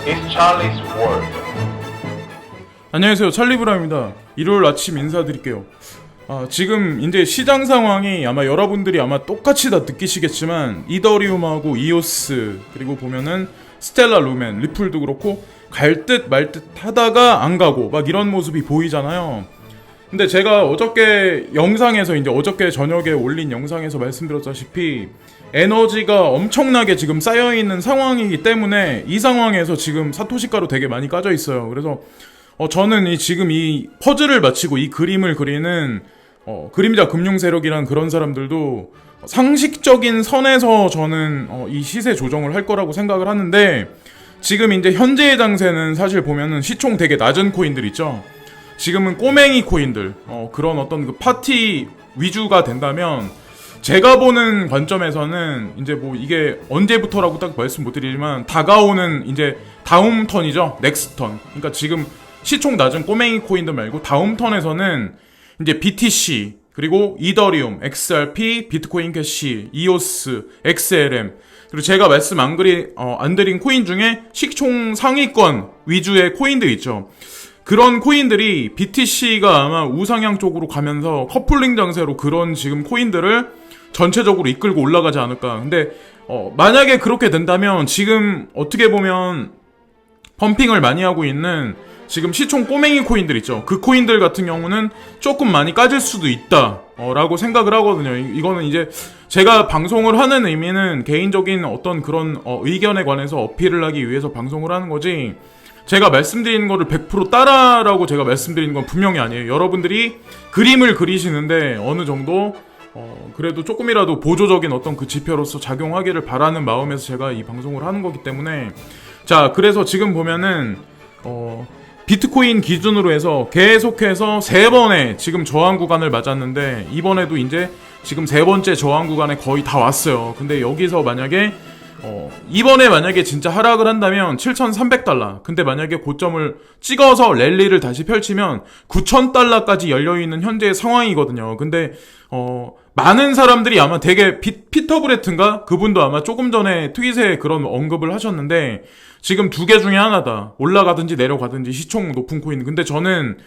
is Charlie's World. 안녕하세요, 찰리브라입니다. 일요일 아침 인사드릴게요. 지금 이제 시장 상황이 아마 여러분들이 아마 똑같이 다 느끼시겠지만 이더리움하고 이오스 그리고 보면은 스텔라 루멘, 리플도 그렇고 갈 듯 말 듯 하다가 안 가고 막 이런 모습이 보이잖아요. 근데 제가 어저께 영상에서 이제 어저께 저녁에 올린 영상에서 말씀드렸다시피 에너지가 엄청나게 지금 쌓여있는 상황이기 때문에 이 상황에서 지금 사토시가로 되게 많이 까져 있어요. 그래서 저는 지금 이 퍼즐을 마치고 이 그림을 그리는 그림자 금융세력이란 그런 사람들도 상식적인 선에서 저는 이 시세 조정을 할 거라고 생각을 하는데, 지금 이제 현재의 장세는 사실 보면은 시총 되게 낮은 코인들 있죠. 지금은 꼬맹이 코인들, 그런 어떤 그 파티 위주가 된다면, 제가 보는 관점에서는 이제 뭐 이게 언제부터라고 딱 말씀 못 드리지만 다가오는 이제 다음 턴이죠. 넥스트 턴. 그러니까 지금 시총 낮은 꼬맹이 코인들 말고 다음 턴에서는 이제 BTC, 그리고 이더리움, XRP, 비트코인 캐시, 이오스, XLM, 그리고 제가 말씀 안 드린 코인 중에 시총 상위권 위주의 코인들 있죠. 그런 코인들이 BTC가 아마 우상향 쪽으로 가면서 커플링 장세로 그런 지금 코인들을 전체적으로 이끌고 올라가지 않을까. 근데 만약에 그렇게 된다면 지금 어떻게 보면 펌핑을 많이 하고 있는 지금 시총 꼬맹이 코인들 있죠. 그 코인들 같은 경우는 조금 많이 까질 수도 있다 라고 생각을 하거든요. 이거는 이제 제가 방송을 하는 의미는 개인적인 어떤 그런 의견에 관해서 어필을 하기 위해서 방송을 하는 거지, 제가 말씀드리는 거를 100% 따라라고 제가 말씀드리는 건 분명히 아니에요. 여러분들이 그림을 그리시는데 어느 정도 그래도 조금이라도 보조적인 어떤 그 지표로서 작용하기를 바라는 마음에서 제가 이 방송을 하는 거기 때문에. 자, 그래서 지금 보면은 비트코인 기준으로 해서 계속해서 3번의 지금 저항 구간을 맞았는데, 이번에도 이제 지금 3번째 저항 구간에 거의 다 왔어요. 근데 여기서 만약에 이번에 만약에 진짜 하락을 한다면 7,300달러, 근데 만약에 고점을 찍어서 랠리를 다시 펼치면 9,000달러까지 열려있는 현재의 상황이거든요. 근데 많은 사람들이 아마 되게 피터 브레튼가? 그분도 아마 조금 전에 트윗에 그런 언급을 하셨는데, 지금 두 개 중에 하나다. 올라가든지 내려가든지 시총 높은 코인. 근데 저는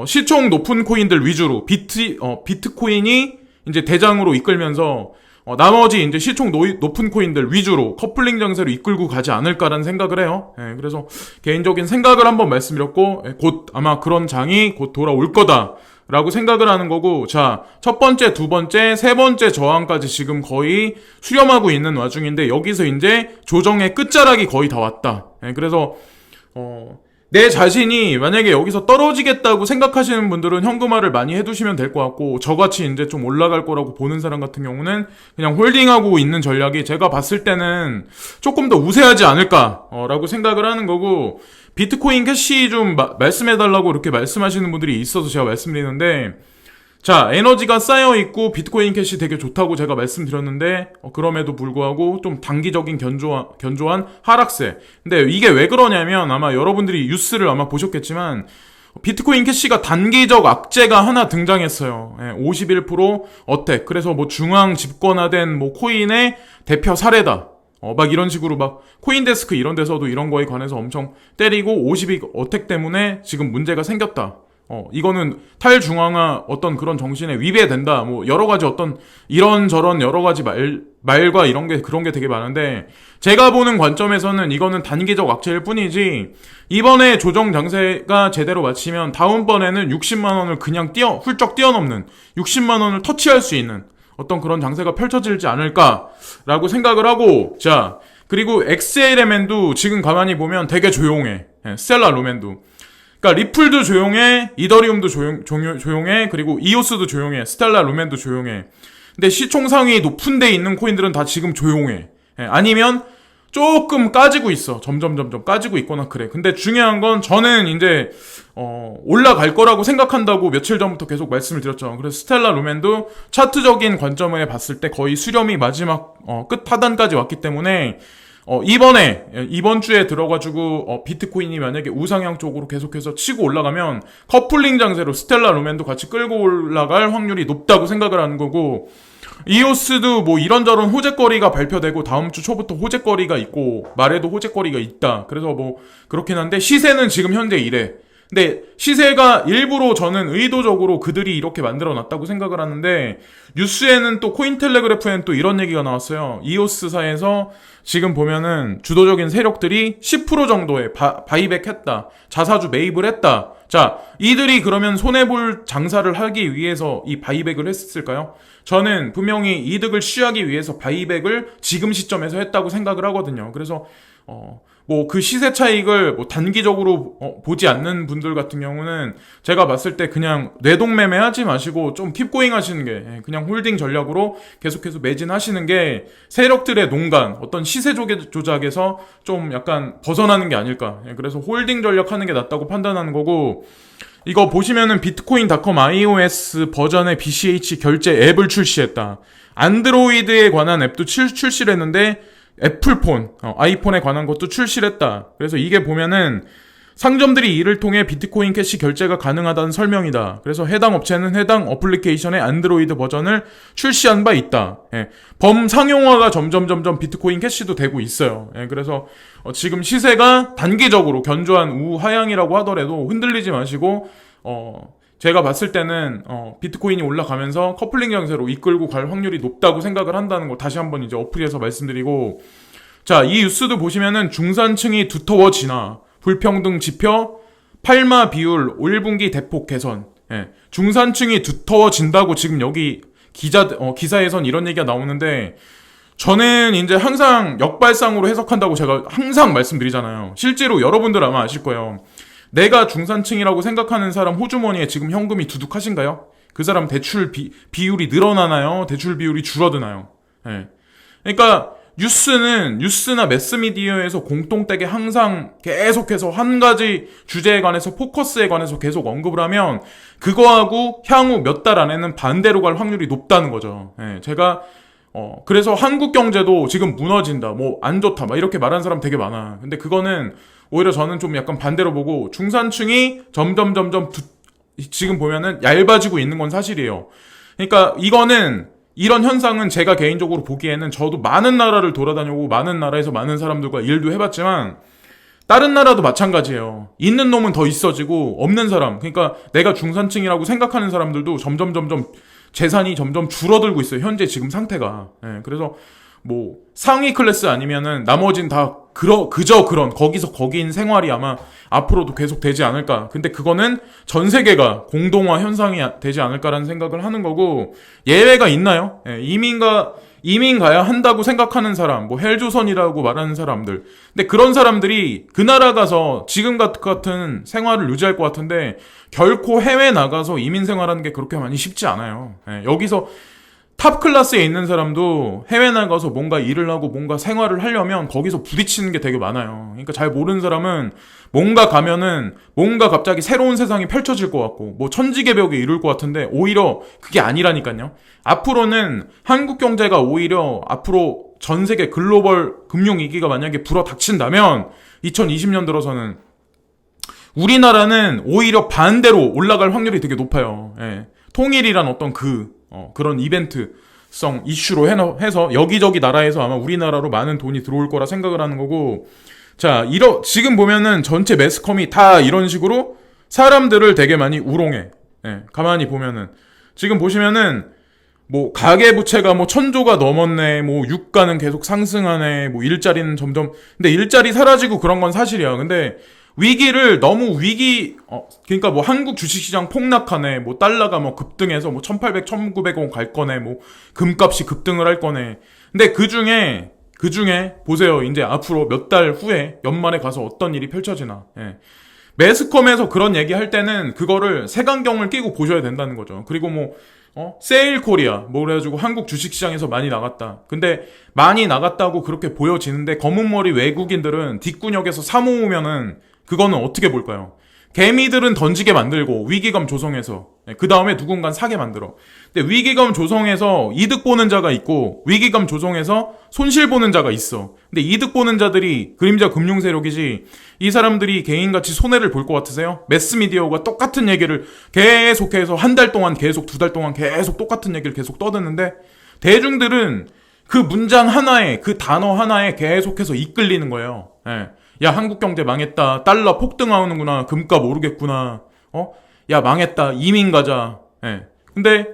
시총 높은 코인들 위주로 비트코인이 이제 대장으로 이끌면서 나머지 이제 시총 높은 코인들 위주로 커플링 장세로 이끌고 가지 않을까라는 생각을 해요. 예, 그래서 개인적인 생각을 한번 말씀드렸고, 곧 아마 그런 장이 곧 돌아올 거다 라고 생각을 하는 거고, 자, 첫 번째, 두 번째, 세 번째 저항까지 지금 거의 수렴하고 있는 와중인데, 여기서 이제 조정의 끝자락이 거의 다 왔다. 예, 그래서 내 자신이 만약에 여기서 떨어지겠다고 생각하시는 분들은 현금화를 많이 해두시면 될 것 같고, 저같이 이제 좀 올라갈 거라고 보는 사람 같은 경우는 그냥 홀딩하고 있는 전략이 제가 봤을 때는 조금 더 우세하지 않을까 라고 생각을 하는 거고, 비트코인 캐시 좀 말씀해달라고 이렇게 말씀하시는 분들이 있어서 제가 말씀드리는데, 자, 에너지가 쌓여있고 비트코인 캐시 되게 좋다고 제가 말씀드렸는데, 그럼에도 불구하고 좀 단기적인 견조한 하락세. 근데 이게 왜 그러냐면, 아마 여러분들이 뉴스를 아마 보셨겠지만 비트코인 캐시가 단기적 악재가 하나 등장했어요. 51% 어택. 그래서 뭐 중앙 집권화된 뭐 코인의 대표 사례다. 막 이런 식으로 막 코인데스크 이런 데서도 이런 거에 관해서 엄청 때리고 50이 어택 때문에 지금 문제가 생겼다. 이거는 탈중앙화 어떤 그런 정신에 위배된다. 뭐 여러 가지 어떤 이런저런 여러 가지 말과 이런 게 그런 게 되게 많은데, 제가 보는 관점에서는 이거는 단기적 악재일 뿐이지, 이번에 조정 장세가 제대로 마치면 다음번에는 60만 원을 그냥 훌쩍 뛰어넘는 60만 원을 터치할 수 있는 어떤 그런 장세가 펼쳐질지 않을까라고 생각을 하고, 자, 그리고 XLM도 지금 가만히 보면 되게 조용해. 스텔라 루멘도. 그러니까 리플도 조용해, 이더리움도 조용해, 그리고 이오스도 조용해, 스텔라 루멘도 조용해. 근데 시총 상위 높은 데 있는 코인들은 다 지금 조용해. 아니면 조금 까지고 있어. 점점 까지고 있거나 그래. 근데 중요한 건 저는 이제 올라갈 거라고 생각한다고 며칠 전부터 계속 말씀을 드렸죠. 그래서 스텔라 루멘도 차트적인 관점에 봤을 때 거의 수렴이 마지막 끝 하단까지 왔기 때문에 이번 주에 들어가지고, 비트코인이 만약에 우상향 쪽으로 계속해서 치고 올라가면, 커플링 장세로 스텔라 루멘도 같이 끌고 올라갈 확률이 높다고 생각을 하는 거고, 이오스도 뭐 이런저런 호재거리가 발표되고, 다음 주 초부터 호재거리가 있고, 말에도 호재거리가 있다. 그래서 뭐, 그렇긴 한데, 시세는 지금 현재 이래. 근데 시세가 일부러 저는 의도적으로 그들이 이렇게 만들어 놨다고 생각을 하는데, 뉴스에는 또 코인텔레그래프에는 또 이런 얘기가 나왔어요. 이오스사에서 지금 보면은 주도적인 세력들이 10% 정도의 바이백 했다. 자사주 매입을 했다. 자, 이들이 그러면 손해볼 장사를 하기 위해서 이 바이백을 했을까요? 저는 분명히 이득을 취하기 위해서 바이백을 지금 시점에서 했다고 생각을 하거든요. 그래서 뭐 그 시세 차익을 뭐 단기적으로 보지 않는 분들 같은 경우는 제가 봤을 때 그냥 뇌동매매 하지 마시고 좀 킵고잉 하시는 게, 그냥 홀딩 전략으로 계속해서 매진하시는 게 세력들의 농간, 어떤 시세 조작에서 좀 약간 벗어나는 게 아닐까. 그래서 홀딩 전략 하는 게 낫다고 판단하는 거고, 이거 보시면은 비트코인.com iOS 버전의 BCH 결제 앱을 출시했다. 안드로이드에 관한 앱도 출시를 했는데, 애플폰, 아이폰에 관한 것도 출시를 했다. 그래서 이게 보면은 상점들이 이를 통해 비트코인 캐시 결제가 가능하다는 설명이다. 그래서 해당 업체는 해당 어플리케이션의 안드로이드 버전을 출시한 바 있다. 범상용화가 점점 비트코인 캐시도 되고 있어요. 그래서 지금 시세가 단기적으로 견조한 우하향이라고 하더라도 흔들리지 마시고, 제가 봤을 때는 비트코인이 올라가면서 커플링 장세로 이끌고 갈 확률이 높다고 생각을 한다는 거 다시 한번 이제 어플에서 말씀드리고, 자, 이 뉴스도 보시면은 중산층이 두터워지나, 불평등 지표, 팔마 비율 1분기 대폭 개선. 중산층이 두터워진다고 지금 여기 기사에선 이런 얘기가 나오는데, 저는 이제 항상 역발상으로 해석한다고 제가 항상 말씀드리잖아요. 실제로 여러분들 아마 아실 거예요. 내가 중산층이라고 생각하는 사람 호주머니에 지금 현금이 두둑하신가요? 그 사람 대출 비율이 늘어나나요? 대출 비율이 줄어드나요? 그러니까 뉴스나 매스미디어에서 공통되게 항상 계속해서 한 가지 주제에 관해서, 포커스에 관해서 계속 언급을 하면 그거하고 향후 몇 달 안에는 반대로 갈 확률이 높다는 거죠. 제가 그래서 한국 경제도 지금 무너진다, 뭐 안 좋다, 막 이렇게 말하는 사람 되게 많아. 근데 그거는 오히려 저는 좀 약간 반대로 보고, 중산층이 점점 지금 보면은 얇아지고 있는 건 사실이에요. 그러니까 이런 현상은 제가 개인적으로 보기에는, 저도 많은 나라를 돌아다니고 많은 나라에서 많은 사람들과 일도 해봤지만 다른 나라도 마찬가지예요. 있는 놈은 더 있어지고 없는 사람, 그러니까 내가 중산층이라고 생각하는 사람들도 점점 재산이 점점 줄어들고 있어요. 현재 지금 상태가. 그래서 뭐 상위 클래스 아니면은 나머진 다 그저 그런 거기서 거기인 생활이 아마 앞으로도 계속 되지 않을까. 근데 그거는 전 세계가 공동화 현상이 되지 않을까라는 생각을 하는 거고, 예외가 있나요? 이민 가야 한다고 생각하는 사람, 뭐 헬조선이라고 말하는 사람들. 근데 그런 사람들이 그 나라 가서 지금 같은 생활을 유지할 것 같은데, 결코 해외 나가서 이민 생활하는 게 그렇게 많이 쉽지 않아요. 여기서 탑 클래스에 있는 사람도 해외 나가서 뭔가 일을 하고 뭔가 생활을 하려면 거기서 부딪히는 게 되게 많아요. 그러니까 잘 모르는 사람은 뭔가 가면은 뭔가 갑자기 새로운 세상이 펼쳐질 것 같고 뭐 천지개벽에 이룰 것 같은데, 오히려 그게 아니라니까요. 앞으로는 한국 경제가 오히려 앞으로 전 세계 글로벌 금융위기가 만약에 불어닥친다면 2020년 들어서는 우리나라는 오히려 반대로 올라갈 확률이 되게 높아요. 통일이란 어떤 그런 이벤트성 이슈로 해서 여기저기 나라에서 아마 우리나라로 많은 돈이 들어올 거라 생각을 하는 거고, 자, 지금 보면은 전체 매스컴이 다 이런 식으로 사람들을 되게 많이 우롱해. 가만히 보면은 지금 보시면은 뭐 가계부채가 뭐 1,000조가 넘었네, 뭐 유가는 계속 상승하네, 뭐 일자리는 점점, 근데 일자리 사라지고 그런 건 사실이야. 근데 위기를 너무 그러니까 뭐 한국 주식시장 폭락하네, 뭐 달러가 뭐 급등해서 뭐 1,800, 1,900원 갈 거네, 뭐 금값이 급등을 할 거네. 근데 그 중에 보세요. 이제 앞으로 몇 달 후에 연말에 가서 어떤 일이 펼쳐지나. 매스컴에서 그런 얘기 할 때는 그거를 색안경을 끼고 보셔야 된다는 거죠. 그리고 뭐 세일 코리아 뭐 그래가지고 한국 주식시장에서 많이 나갔다. 근데 많이 나갔다고 그렇게 보여지는데 검은 머리 외국인들은 뒷구녕에서 사 모으면은 그거는 어떻게 볼까요? 개미들은 던지게 만들고 위기감 조성해서 그 다음에 누군간 사게 만들어. 근데 위기감 조성해서 이득 보는 자가 있고 위기감 조성해서 손실 보는 자가 있어. 근데 이득 보는 자들이 그림자 금융 세력이지 이 사람들이 개인같이 손해를 볼 것 같으세요? 매스미디어가 똑같은 얘기를 계속해서 한 달 동안 계속 두 달 동안 계속 똑같은 얘기를 계속 떠드는데 대중들은 그 문장 하나에 그 단어 하나에 계속해서 이끌리는 거예요. 예. 야 한국 경제 망했다. 달러 폭등하는구나. 금값 오르겠구나. 야 망했다. 이민 가자. 예. 근데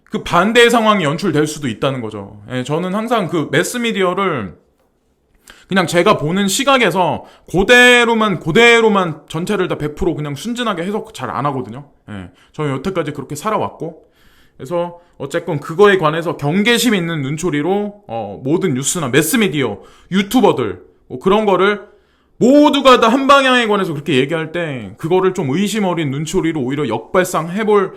그 반대의 상황이 연출될 수도 있다는 거죠. 예. 저는 항상 그 매스미디어를 그냥 제가 보는 시각에서 그대로만 전체를 다 100% 그냥 순진하게 해석 잘 안 하거든요. 예. 저는 여태까지 그렇게 살아왔고 그래서 어쨌건 그거에 관해서 경계심 있는 눈초리로 모든 뉴스나 매스미디어, 유튜버들 뭐 그런 거를 모두가 다 한 방향에 관해서 그렇게 얘기할 때 그거를 좀 의심 어린 눈초리로 오히려 역발상 해볼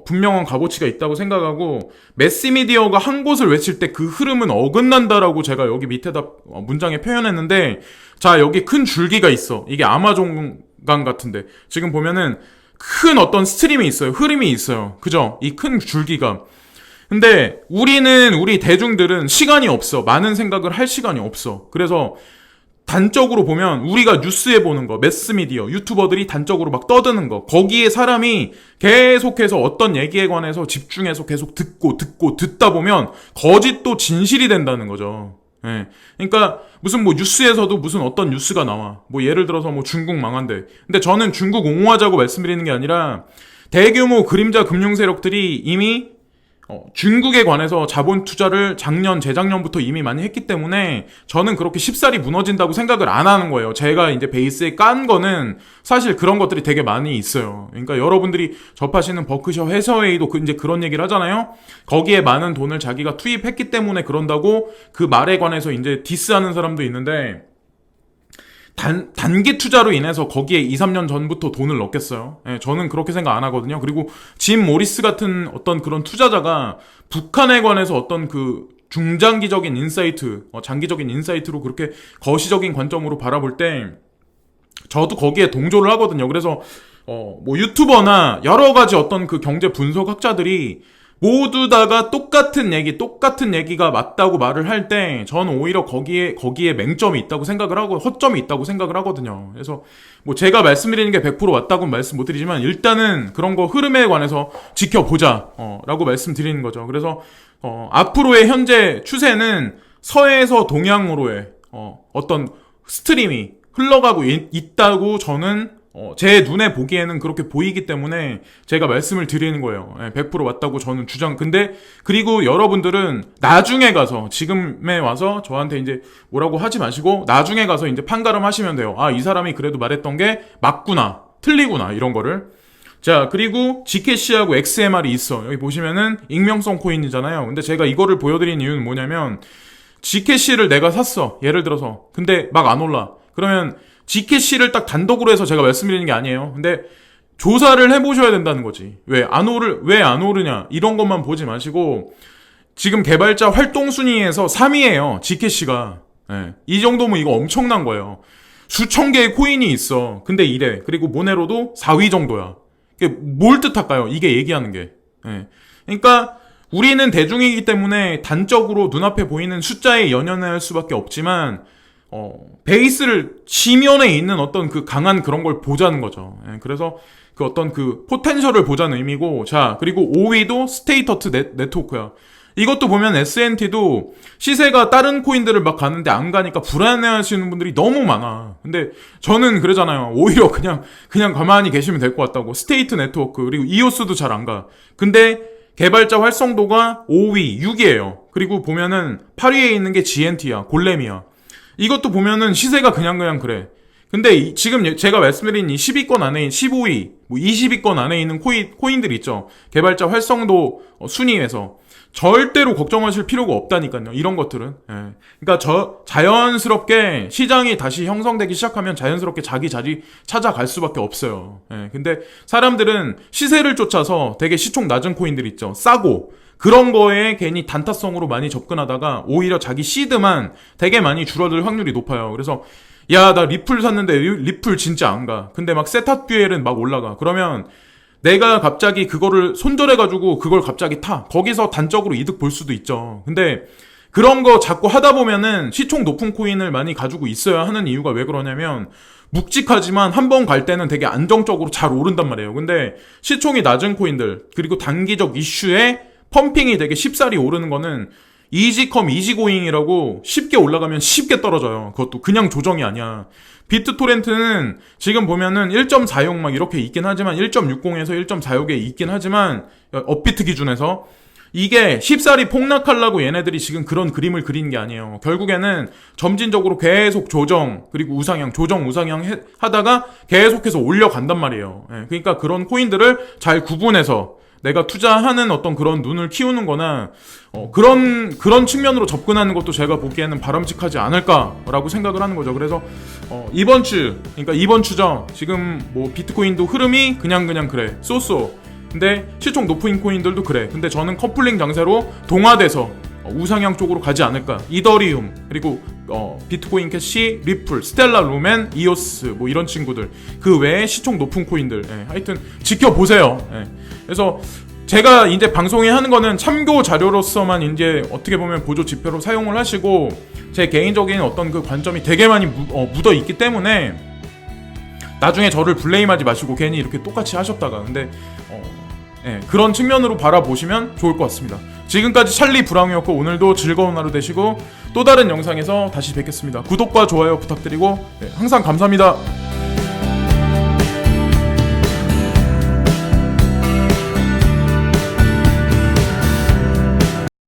분명한 값어치가 있다고 생각하고 매스미디어가 한 곳을 외칠 때 그 흐름은 어긋난다라고 제가 여기 밑에다 문장에 표현했는데 자 여기 큰 줄기가 있어. 이게 아마존강 같은데 지금 보면은 큰 어떤 스트림이 있어요. 흐름이 있어요. 그죠? 이 큰 줄기가. 근데 우리 대중들은 시간이 없어. 많은 생각을 할 시간이 없어. 그래서 단적으로 보면 우리가 뉴스에 보는 거, 매스미디어, 유튜버들이 단적으로 막 떠드는 거 거기에 사람이 계속해서 어떤 얘기에 관해서 집중해서 계속 듣다 보면 거짓도 진실이 된다는 거죠. 예. 그러니까 무슨 뭐 뉴스에서도 무슨 어떤 뉴스가 나와. 뭐 예를 들어서 뭐 중국 망한대. 근데 저는 중국 옹호하자고 말씀드리는 게 아니라 대규모 그림자 금융 세력들이 이미 중국에 관해서 자본 투자를 작년, 재작년부터 이미 많이 했기 때문에 저는 그렇게 쉽사리 무너진다고 생각을 안 하는 거예요. 제가 이제 베이스에 깐 거는 사실 그런 것들이 되게 많이 있어요. 그러니까 여러분들이 접하시는 버크셔 해서웨이도 이제 그런 얘기를 하잖아요. 거기에 많은 돈을 자기가 투입했기 때문에 그런다고 그 말에 관해서 이제 디스하는 사람도 있는데 단기 투자로 인해서 거기에 2, 3년 전부터 돈을 넣겠어요. 예, 저는 그렇게 생각 안 하거든요. 그리고 짐 모리스 같은 어떤 그런 투자자가 북한에 관해서 어떤 그 중장기적인 인사이트, 장기적인 인사이트로 그렇게 거시적인 관점으로 바라볼 때 저도 거기에 동조를 하거든요. 그래서 뭐 유튜버나 여러 가지 어떤 그 경제 분석학자들이 모두 다가 똑같은 얘기가 맞다고 말을 할 때 저는 오히려 거기에 맹점이 있다고 생각을 하고 허점이 있다고 생각을 하거든요. 그래서 뭐 제가 말씀드리는 게 100% 맞다고는 말씀 못 드리지만 일단은 그런 거 흐름에 관해서 지켜보자 라고 말씀드리는 거죠. 그래서 앞으로의 현재 추세는 서해에서 동양으로의 어떤 스트림이 흘러가고 있다고 저는 제 눈에 보기에는 그렇게 보이기 때문에 제가 말씀을 드리는 거예요. 100% 맞다고 저는 근데 그리고 여러분들은 나중에 가서 지금에 와서 저한테 이제 뭐라고 하지 마시고 나중에 가서 이제 판가름 하시면 돼요. 아, 이 사람이 그래도 말했던 게 맞구나, 틀리구나 이런 거를. 자, 그리고 GKC하고 XMR이 있어. 여기 보시면은 익명성 코인이잖아요. 근데 제가 이거를 보여드린 이유는 뭐냐면 GKC를 내가 샀어. 예를 들어서. 근데 막 안 올라. 그러면 GKC를 딱 단독으로 해서 제가 말씀드리는 게 아니에요. 근데 조사를 해보셔야 된다는 거지. 왜 안 오르냐 이런 것만 보지 마시고 지금 개발자 활동 순위에서 3위예요. GKC가. 네. 이 정도면 이거 엄청난 거예요. 수천 개의 코인이 있어. 근데 이래. 그리고 모네로도 4위 정도야. 이게 뭘 뜻할까요? 이게 얘기하는 게. 네. 그러니까 우리는 대중이기 때문에 단적으로 눈앞에 보이는 숫자에 연연할 수밖에 없지만 베이스를 지면에 있는 어떤 그 강한 그런 걸 보자는 거죠. 예, 그래서 그 어떤 그 포텐셜을 보자는 의미고, 자, 그리고 5위도 스테이터트 네트워크야. 이것도 보면 S&T도 시세가 다른 코인들을 막 가는데 안 가니까 불안해하시는 분들이 너무 많아. 근데 저는 그러잖아요. 오히려 그냥 가만히 계시면 될 것 같다고. 스테이트 네트워크, 그리고 이오스도 잘 안 가. 근데 개발자 활성도가 5위, 6위예요. 그리고 보면은 8위에 있는 게 GNT야, 골렘이야. 이것도 보면은 시세가 그냥 그래. 근데 지금 제가 말씀드린 이 10위권 안에 15위, 뭐 20위권 안에 있는 코인들 있죠. 개발자 활성도 순위에서 절대로 걱정하실 필요가 없다니까요. 이런 것들은. 예. 그러니까 자연스럽게 시장이 다시 형성되기 시작하면 자연스럽게 자기 자리 찾아갈 수밖에 없어요. 예. 근데 사람들은 시세를 쫓아서 되게 시총 낮은 코인들 있죠. 싸고 그런 거에 괜히 단타성으로 많이 접근하다가 오히려 자기 시드만 되게 많이 줄어들 확률이 높아요. 그래서 야, 나 리플 샀는데 리플 진짜 안 가. 근데 막 세타뷰엘은 막 올라가. 그러면 내가 갑자기 그거를 손절해가지고 그걸 갑자기 타. 거기서 단적으로 이득 볼 수도 있죠. 근데 그런 거 자꾸 하다 보면은 시총 높은 코인을 많이 가지고 있어야 하는 이유가 왜 그러냐면 묵직하지만 한 번 갈 때는 되게 안정적으로 잘 오른단 말이에요. 근데 시총이 낮은 코인들 그리고 단기적 이슈에 펌핑이 되게 쉽사리 오르는 거는 이지컴 이지고잉이라고 쉽게 올라가면 쉽게 떨어져요. 그것도 그냥 조정이 아니야. 비트토렌트는 지금 보면은 1.46 막 이렇게 있긴 하지만 1.60에서 1.46에 있긴 하지만 업비트 기준에서 이게 쉽사리 폭락하려고 얘네들이 지금 그런 그림을 그린 게 아니에요. 결국에는 점진적으로 계속 조정 그리고 우상향 조정 우상향 하다가 계속해서 올려간단 말이에요. 그러니까 그런 코인들을 잘 구분해서 내가 투자하는 어떤 그런 눈을 키우는 거나 그런 측면으로 접근하는 것도 제가 보기에는 바람직하지 않을까라고 생각을 하는 거죠. 그래서 이번 주죠. 지금 뭐 비트코인도 흐름이 그냥 그래. 쏘쏘. 근데 시총 높은 코인들도 그래. 근데 저는 커플링 장세로 동화돼서 우상향 쪽으로 가지 않을까. 이더리움 그리고 비트코인 캐시, 리플, 스텔라 루멘, 이오스 뭐 이런 친구들 그 외에 시총 높은 코인들 하여튼 지켜보세요. 그래서 제가 이제 방송에 하는 거는 참고 자료로서만 이제 어떻게 보면 보조 지표로 사용을 하시고 제 개인적인 어떤 그 관점이 되게 많이 묻어 있기 때문에 나중에 저를 블레임하지 마시고 괜히 이렇게 똑같이 하셨다가 근데 그런 측면으로 바라보시면 좋을 것 같습니다. 지금까지 찰리 브라운이었고 오늘도 즐거운 하루 되시고 또 다른 영상에서 다시 뵙겠습니다. 구독과 좋아요 부탁드리고 항상 감사합니다.